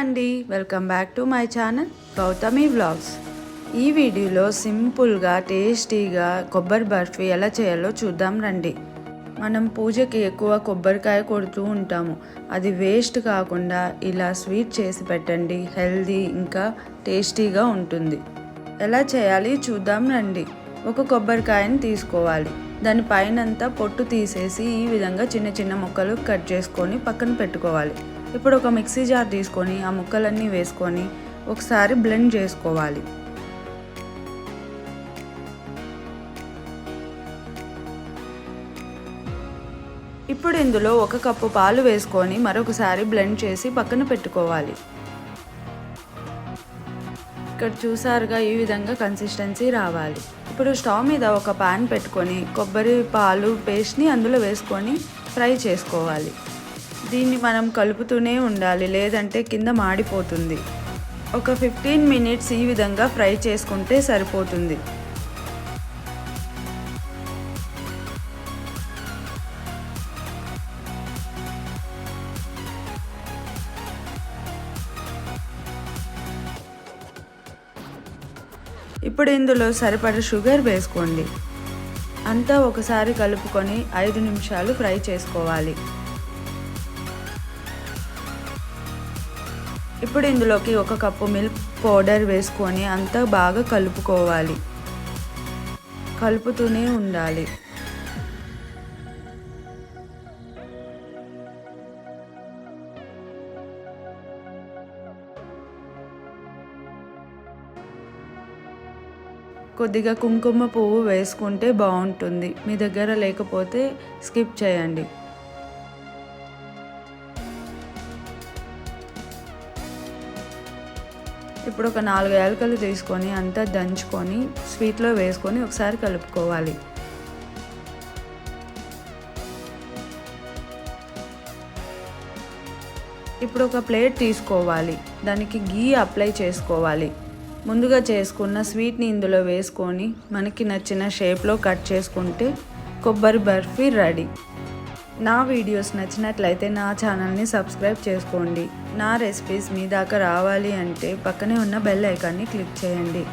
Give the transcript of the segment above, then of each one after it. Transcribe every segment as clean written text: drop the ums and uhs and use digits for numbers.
అండి, welcome back to my channel Gautami vlogs. ఈ వీడియోలో సింపుల్గా టేస్టీగా కొబ్బరి బర్ఫీ ఎలా చేయాలో చూద్దాం రండి. మనం పూజకి ఎక్కువ కొబ్బరికాయ కొడుతూ ఉంటాము. అది వేస్ట్ కాకుండా ఇలా స్వీట్ చేసి పెట్టండి, హెల్దీ ఇంకా టేస్టీగా ఉంటుంది. ఎలా చేయాలి చూద్దాం రండి. ఒక కొబ్బరికాయని తీసుకోవాలి. దాని పైనంతా పొట్టు తీసేసి ఈ విధంగా చిన్న చిన్న ముక్కలు కట్ చేసుకొని పక్కన పెట్టుకోవాలి. ఇప్పుడు ఒక మిక్సీ జార్ తీసుకొని ఆ ముక్కలన్నీ వేసుకొని ఒకసారి బ్లెండ్ చేసుకోవాలి. ఇప్పుడు ఇందులో 1 కప్పు పాలు వేసుకొని మరొకసారి బ్లెండ్ చేసి పక్కన పెట్టుకోవాలి. ఇక్కడ చూసారుగా ఈ విధంగా కన్సిస్టెన్సీ రావాలి. ఇప్పుడు స్టవ్ మీద ఒక పాన్ పెట్టుకొని కొబ్బరి పాలు పేస్ట్ని అందులో వేసుకొని ఫ్రై చేసుకోవాలి. దీన్ని మనం కలుపుతూనే ఉండాలి, లేదంటే కింద మాడిపోతుంది. ఒక 15 మినిట్స్ ఈ విధంగా ఫ్రై చేసుకుంటే సరిపోతుంది. ఇప్పుడు ఇందులో సరిపడ షుగర్ వేసుకోండి. అంతా ఒకసారి కలుపుకొని 5 నిమిషాలు ఫ్రై చేసుకోవాలి. ఇప్పుడు ఇందులోకి 1 కప్పు మిల్క్ పౌడర్ వేసుకొని అంతా బాగా కలుపుకోవాలి. కలుపుతూనే ఉండాలి. కొద్దిగా కుంకుమ పువ్వు వేసుకుంటే బాగుంటుంది. మీ దగ్గర లేకపోతే స్కిప్ చేయండి. ఇప్పుడు ఒక 4 యాలకులు తీసుకొని అంతా దంచుకొని స్వీట్లో వేసుకొని ఒకసారి కలుపుకోవాలి. ఇప్పుడు ఒక ప్లేట్ తీసుకోవాలి. దానికి గీ అప్లై చేసుకోవాలి. ముందుగా చేసుకున్న స్వీట్ని ఇందులో వేసుకొని మనకి నచ్చిన షేప్లో కట్ చేసుకుంటే కొబ్బరి బర్ఫీ రెడీ. నా వీడియోస్ నచ్చినట్లయితే నా ఛానల్ని సబ్స్క్రైబ్ చేసుకోండి. నా రెసిపీస్ మీ దాకా రావాలి అంటే పక్కనే ఉన్న బెల్ ఐకాన్ని క్లిక్ చేయండి.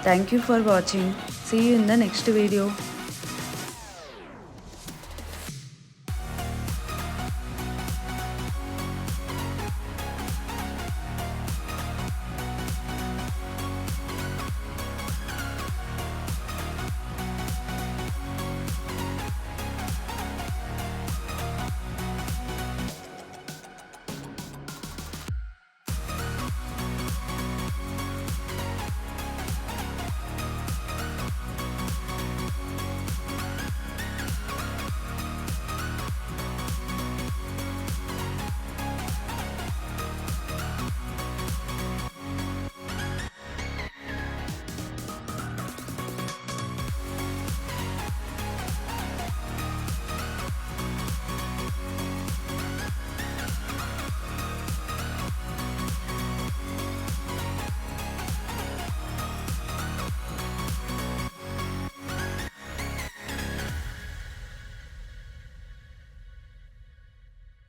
Thank you for watching. See you in the next video.